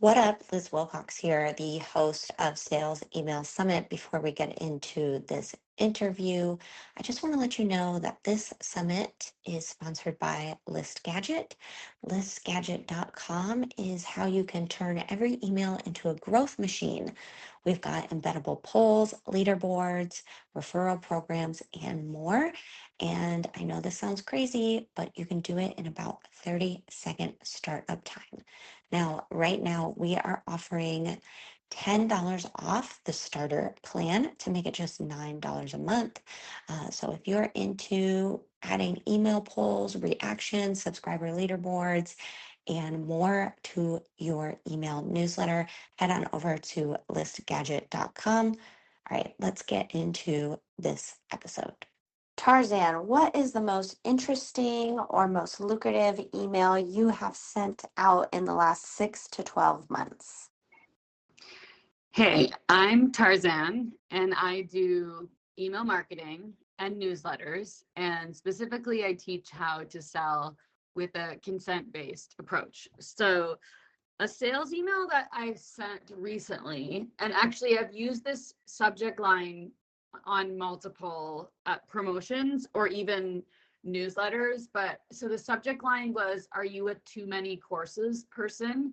What up? Liz Wilcox here, the host of Sales Email Summit. Before we get into this interview, I just want to let you know that this summit is sponsored by List Gadget. ListGadget.com is how you can turn every email into a growth machine. We've got embeddable polls, leaderboards, referral programs, and more. And I know this sounds crazy, but you can do it in about 30-second startup time. Now, right now, we are offering $10 off the starter plan to make it just $9 a month. So if you're into adding email polls, reactions, subscriber leaderboards, and more to your email newsletter, head on over to listgadget.com. All right, let's get into this episode. Tarzan, what is the most interesting or most lucrative email you have sent out in the last 6 to 12 months? Hey, I'm Tarzan, and I do email marketing and newsletters. And specifically, I teach how to sell with a consent-based approach. So a sales email that I sent recently, and actually I've used this subject line on multiple promotions or even newsletters. But so the subject line was, "Are you a too many courses person?"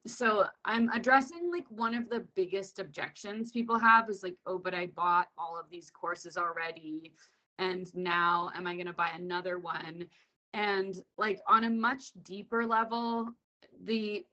So I'm addressing like one of the biggest objections people have is like, oh, but I bought all of these courses already, and now am I going to buy another one? And like on a much deeper level, a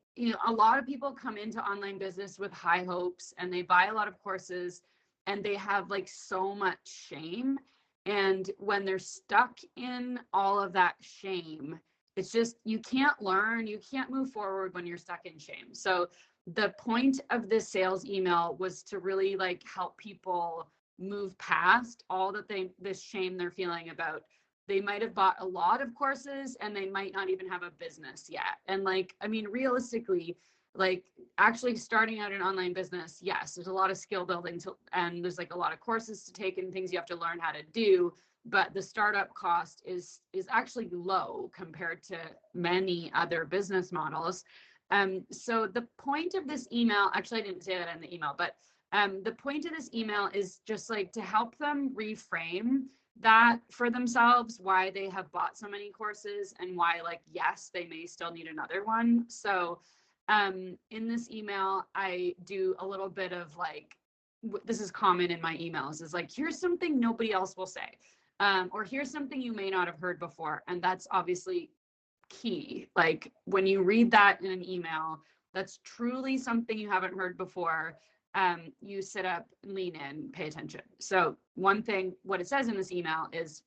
lot of people come into online business with high hopes and they buy a lot of courses and they have like so much shame. And when they're stuck in all of that shame, it's just, you can't learn, you can't move forward when you're stuck in shame. So the point of this sales email was to really like help people move past all this shame they're feeling about. They might have bought a lot of courses and they might not even have a business yet. And like, I mean, realistically, like actually starting out an online business, yes, there's a lot of skill building and there's like a lot of courses to take and things you have to learn how to do. But the startup cost is actually low compared to many other business models. So the point of this email, actually, I didn't say that in the email, but the point of this email is just like to help them reframe that for themselves, why they have bought so many courses and why, like, yes, they may still need another one. So in this email, I do a little bit of like, this is common in my emails, is like, here's something nobody else will say. Or here's something you may not have heard before. And that's obviously key. Like when you read that in an email, that's truly something you haven't heard before. You sit up, lean in, pay attention. So one thing, what it says in this email is,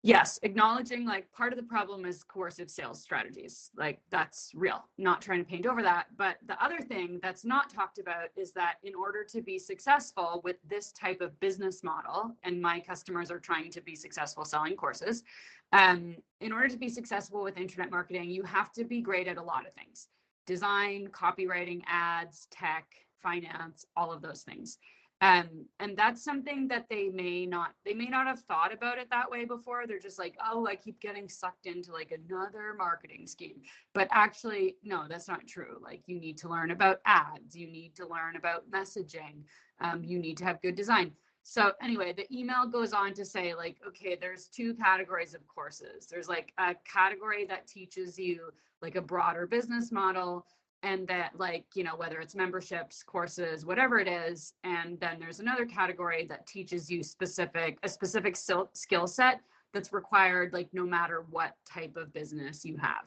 yes, acknowledging like part of the problem is coercive sales strategies. Like that's real, not trying to paint over that. But the other thing that's not talked about is that in order to be successful with this type of business model, and my customers are trying to be successful selling courses, in order to be successful with internet marketing, you have to be great at a lot of things: design, copywriting, ads, tech, finance, all of those things. And that's something that they may not have thought about it that way before. They're just like, oh, I keep getting sucked into like another marketing scheme. But actually, no, that's not true. Like you need to learn about ads. You need to learn about messaging. You need to have good design. So anyway, the email goes on to say like, okay, there's two categories of courses. There's like a category that teaches you like a broader business model, and that like, whether it's memberships, courses, whatever it is. And then there's another category that teaches you a specific skill set that's required, like no matter what type of business you have.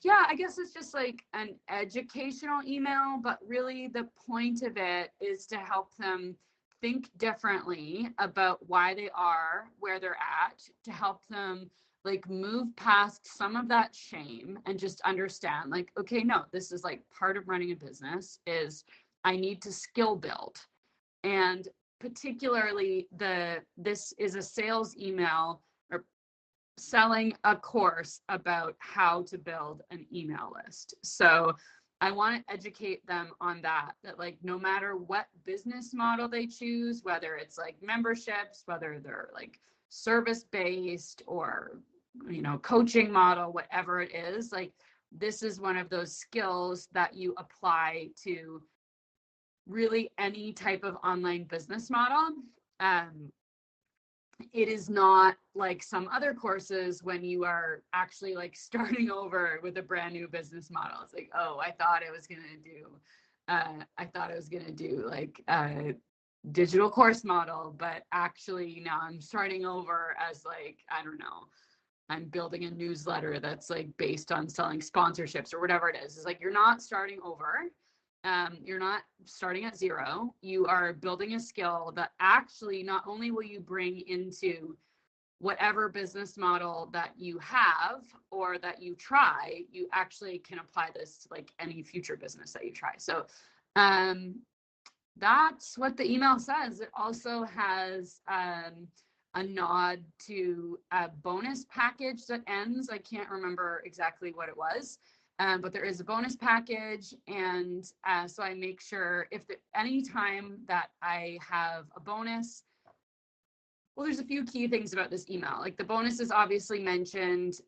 Yeah, I guess it's just like an educational email, but really the point of it is to help them think differently about why they are where they're at, to help them like move past some of that shame and just understand like, okay, no, this is like part of running a business is I need to skill build. And particularly this is a sales email or selling a course about how to build an email list. So I want to educate them on that like no matter what business model they choose, whether it's like memberships, whether they're like service-based or coaching model, whatever it is, like this is one of those skills that you apply to really any type of online business model. It is not like some other courses when you are actually like starting over with a brand new business model. It's like, oh, I thought I was going to do like a digital course model, but actually now I'm starting over as like, I don't know, I'm building a newsletter that's like based on selling sponsorships or whatever it is. It's like, you're not starting over. You're not starting at zero. You are building a skill that actually not only will you bring into whatever business model that you have or that you try, you actually can apply this to like any future business that you try. So that's what the email says. It also has a nod to a bonus package that ends. I can't remember exactly what it was. But there is a bonus package. And so I make sure any time that I have a bonus, well, there's a few key things about this email. Like the bonus is obviously mentioned.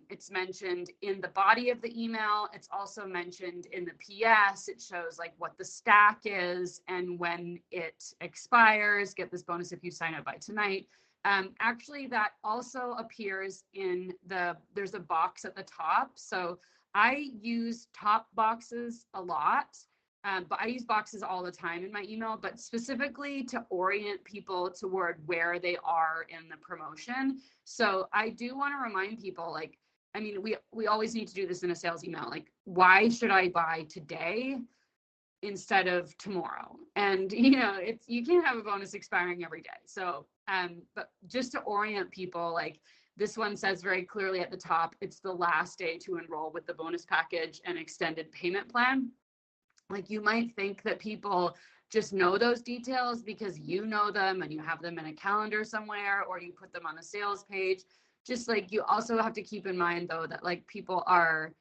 It's mentioned in the body of the email. It's also mentioned in the PS. It shows like what the stack is and when it expires. Get this bonus if you sign up by tonight. Actually, that also appears there's a box at the top. So I use top boxes a lot, but I use boxes all the time in my email, but specifically to orient people toward where they are in the promotion. So I do want to remind people, like, I mean, we always need to do this in a sales email. Like, why should I buy today instead of tomorrow? And you can't have a bonus expiring every day. So but just to orient people, like this one says very clearly at the top, it's the last day to enroll with the bonus package and extended payment plan. Like you might think that people just know those details because you know them and you have them in a calendar somewhere or you put them on the sales page. Just like you also have to keep in mind though that like people are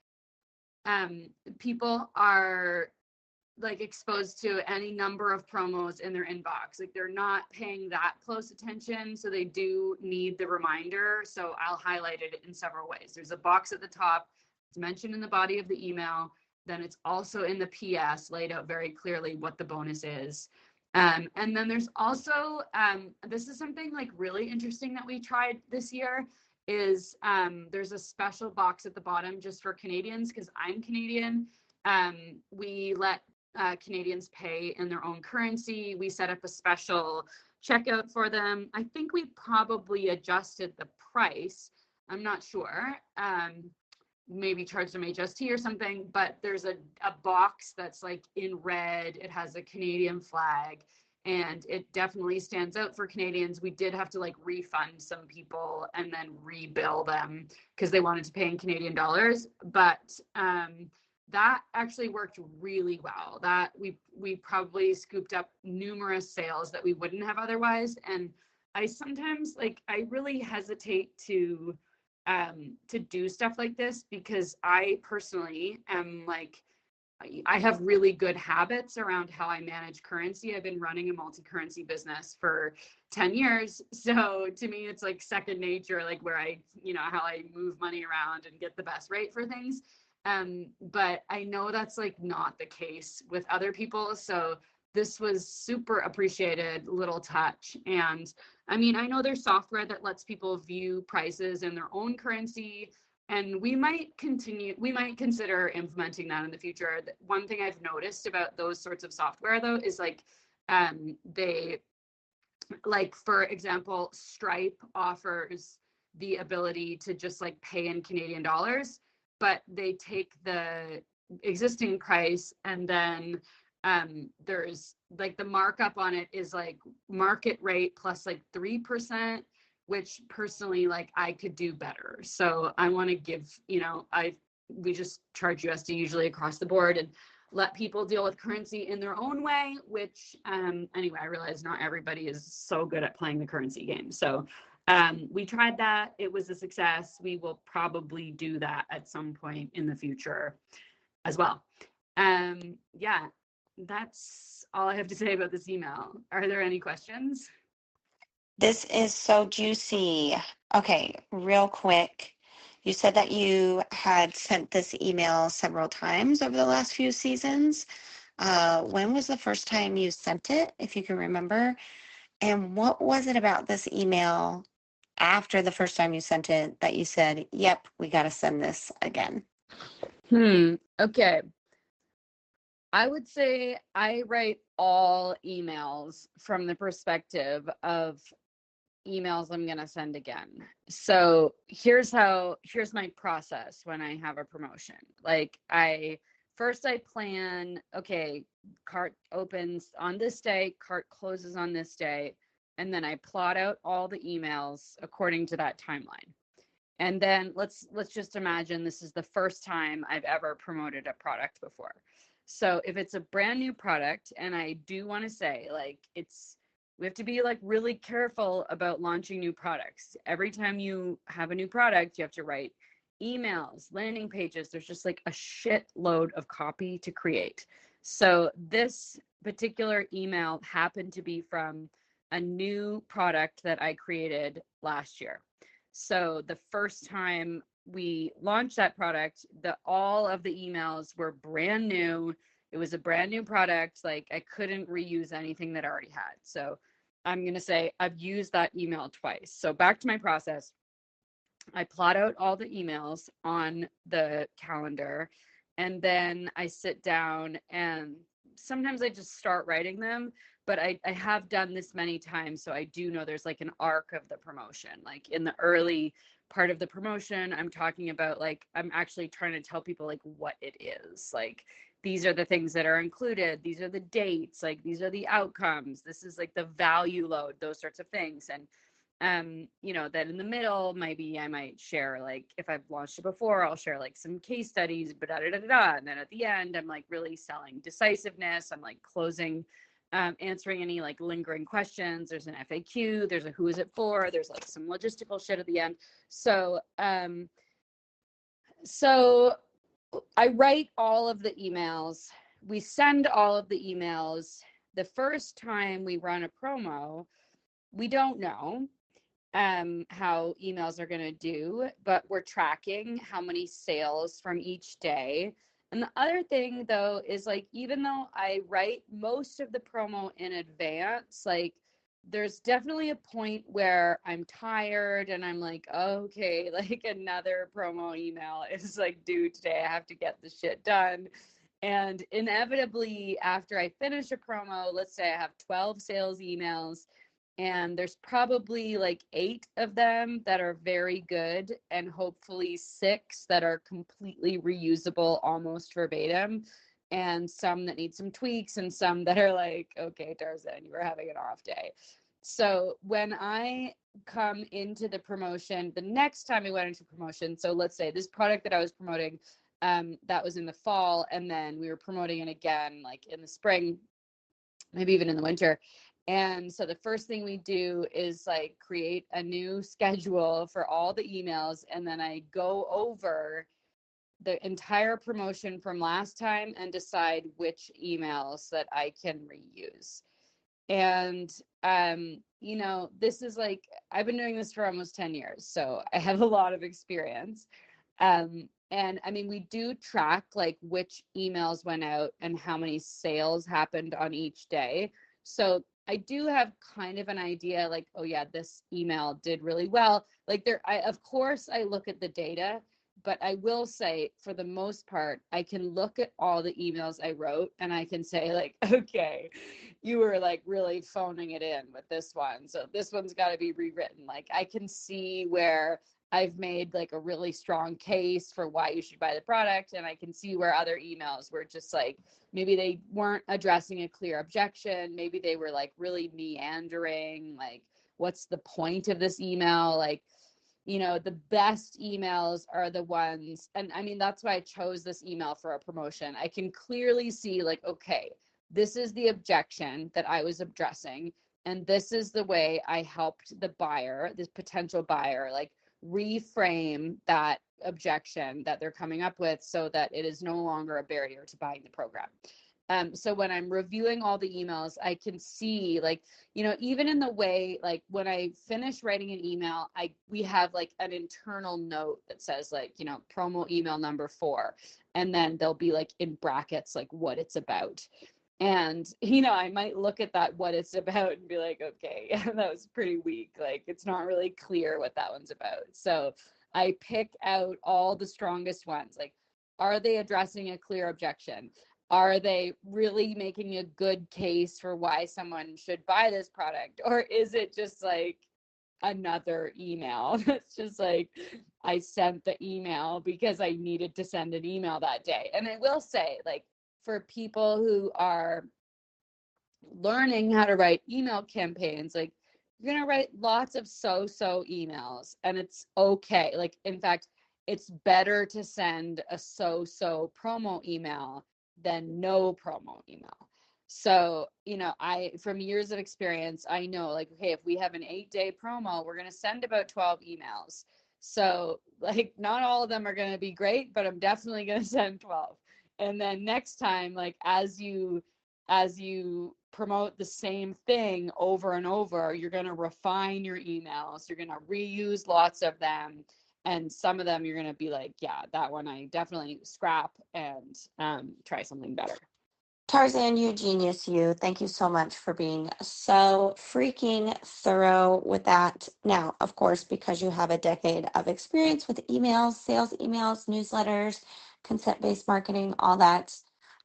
like exposed to any number of promos in their inbox. Like they're not paying that close attention. So they do need the reminder. So I'll highlight it in several ways. There's a box at the top. It's mentioned in the body of the email. Then it's also in the PS laid out very clearly what the bonus is. And then there's also, this is something like really interesting that we tried this year is there's a special box at the bottom just for Canadians because I'm Canadian. We let Canadians pay in their own currency. We set up a special checkout for them. I think we probably adjusted the price. I'm not sure. Maybe charged them HST or something, but there's a box that's like in red. It has a Canadian flag and it definitely stands out for Canadians. We did have to like refund some people and then rebill them because they wanted to pay in Canadian dollars. But that actually worked really well. That we probably scooped up numerous sales that we wouldn't have otherwise. And I sometimes I really hesitate to do stuff like this because I personally am like, I have really good habits around how I manage currency. I've been running a multi-currency business for 10 years. So to me, it's like second nature, like where how I move money around and get the best rate for things. But I know that's like not the case with other people. So this was super appreciated little touch. And I mean, I know there's software that lets people view prices in their own currency, and we might consider implementing that in the future. One thing I've noticed about those sorts of software though is they, like, for example, Stripe offers the ability to just like pay in Canadian dollars, but they take the existing price and then there's like the markup on it is like market rate plus like 3%, which personally like I could do better. So I want to give, we just charge USD usually across the board and let people deal with currency in their own way, which anyway, I realize not everybody is so good at playing the currency game. So we tried that. It was a success. We will probably do that at some point in the future as well. Yeah, that's all I have to say about this email. Are there any questions? This is so juicy. Okay, real quick. You said that you had sent this email several times over the last few seasons. When was the first time you sent it, if you can remember? And what was it about this email after the first time you sent it that you said, yep, we got to send this again? Okay. I would say I write all emails from the perspective of emails I'm going to send again. So here's my process when I have a promotion. Like I plan, okay, cart opens on this day, cart closes on this day, and then I plot out all the emails according to that timeline. And then let's just imagine this is the first time I've ever promoted a product before. So if it's a brand new product, and I do want to say, like, we have to be like really careful about launching new products. Every time you have a new product, you have to write emails, landing pages. There's just like a shitload of copy to create. So this particular email happened to be from a new product that I created last year. So the first time we launched that product, all of the emails were brand new. It was a brand new product. Like I couldn't reuse anything that I already had. So I'm going to say I've used that email twice. So back to my process. I plot out all the emails on the calendar, and then I sit down, and sometimes I just start writing them, but I have done this many times. So I do know there's like an arc of the promotion. Like in the early part of the promotion, I'm talking about like, I'm actually trying to tell people like what it is. Like, these are the things that are included. These are the dates. Like, these are the outcomes. This is like the value load, those sorts of things. And that in the middle, maybe I might share, like, if I've launched it before, I'll share like some case studies, but and then at the end, I'm like really selling decisiveness. I'm like closing, answering any like lingering questions. There's an FAQ, there's a who is it for, there's like some logistical shit at the end. So I write all of the emails. We send all of the emails. The first time we run a promo, we don't know how emails are going to do, but we're tracking how many sales from each day. And the other thing though is, like, even though I write most of the promo in advance, like there's definitely a point where I'm tired and I'm like, okay, like another promo email is like due today. I have to get the shit done. And inevitably, after I finish a promo, let's say I have 12 sales emails, and there's probably like 8 of them that are very good, and hopefully 6 that are completely reusable, almost verbatim, and some that need some tweaks, and some that are like, okay, Tarzan, you were having an off day. So when I come into the promotion, the next time I went into promotion, so let's say this product that I was promoting, that was in the fall, and then we were promoting it again like in the spring, maybe even in the winter. And so the first thing we do is like create a new schedule for all the emails. And then I go over the entire promotion from last time and decide which emails that I can reuse. And, this is like, I've been doing this for almost 10 years. So I have a lot of experience. And I mean, we do track like which emails went out and how many sales happened on each day. So I do have kind of an idea, like, oh yeah, this email did really well. Like of course I look at the data, but I will say for the most part, I can look at all the emails I wrote and I can say like, okay, you were like really phoning it in with this one. So this one's got to be rewritten. Like I can see where I've made like a really strong case for why you should buy the product. And I can see where other emails were just like, maybe they weren't addressing a clear objection. Maybe they were like really meandering. Like, what's the point of this email? Like, the best emails are the ones, and I mean, that's why I chose this email for a promotion. I can clearly see like, okay, this is the objection that I was addressing. And this is the way I helped the buyer, this potential buyer, like reframe that objection that they're coming up with so that it is no longer a barrier to buying the program. So when I'm reviewing all the emails, I can see, like, even in the way, like when I finish writing an email, we have like an internal note that says, like, promo email number 4. And then there'll be like in brackets, like what it's about. And, I might look at that, what it's about, and be like, okay, that was pretty weak. Like, it's not really clear what that one's about. So I pick out all the strongest ones. Like, are they addressing a clear objection? Are they really making a good case for why someone should buy this product? Or is it just like another email that's just like, I sent the email because I needed to send an email that day? And I will say, like, for people who are learning how to write email campaigns, like, you're going to write lots of so emails, and it's okay. Like, in fact, it's better to send a so promo email than no promo email. So, from years of experience, I know, like, okay, if we have an 8-day promo, we're going to send about 12 emails. So, like, not all of them are going to be great, but I'm definitely going to send 12. And then next time, like, as you promote the same thing over and over, you're going to refine your emails. You're going to reuse lots of them. And some of them you're going to be like, yeah, that one I definitely scrap and try something better. Tarzan, you genius, you. Thank you so much for being so freaking thorough with that. Now, of course, because you have a decade of experience with emails, sales emails, newsletters, consent-based marketing, all that,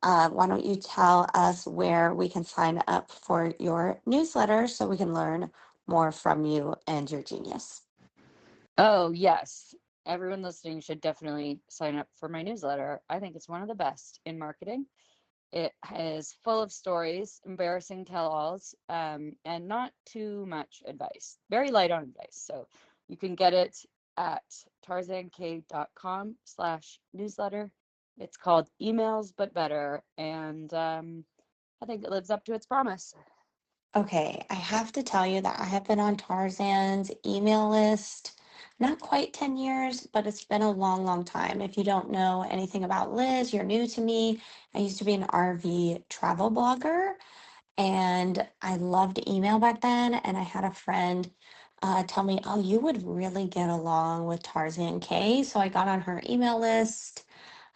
why don't you tell us where we can sign up for your newsletter so we can learn more from you and your genius? Oh, yes. Everyone listening should definitely sign up for my newsletter. I think it's one of the best in marketing. It is full of stories, embarrassing tell-alls, and not too much advice. Very light on advice. So you can get it at tarzank.com/newsletter. It's called Emails But Better, and I think it lives up to its promise. Okay, I have to tell you that I have been on Tarzan's email list not quite 10 years, but it's been a long, long time. If you don't know anything about Liz, you're new to me. I used to be an RV travel blogger and I loved email back then. And I had a friend tell me, oh, you would really get along with Tarzan K. So I got on her email list.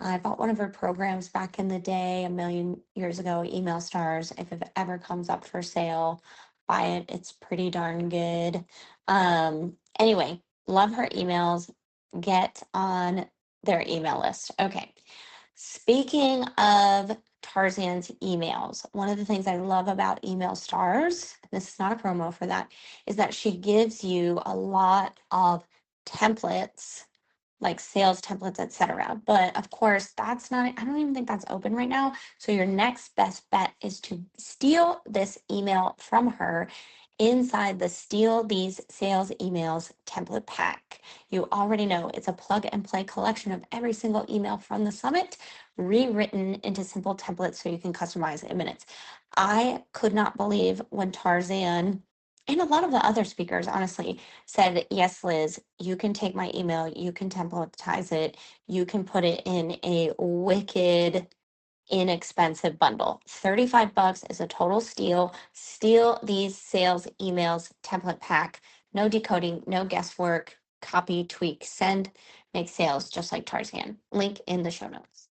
I bought one of her programs back in the day, a million years ago, Email Stars. If it ever comes up for sale, buy it. It's pretty darn good. Anyway, love her emails. Get on their email list. Okay. Speaking of Tarzan's emails, one of the things I love about Email Stars, this is not a promo for that, is that she gives you a lot of templates like sales templates, etc. But of course, that's not, I don't even think that's open right now. So your next best bet is to steal this email from her inside the Steal These Sales Emails template pack. You already know it's a plug and play collection of every single email from the summit, rewritten into simple templates so you can customize in minutes. I could not believe when Tarzan and a lot of the other speakers, honestly, said, yes, Liz, you can take my email, you can templatize it, you can put it in a wicked, inexpensive bundle. 35 bucks is a total steal. Steal these sales emails template pack. No decoding, no guesswork, copy, tweak, send, make sales just like Tarzan. Link in the show notes.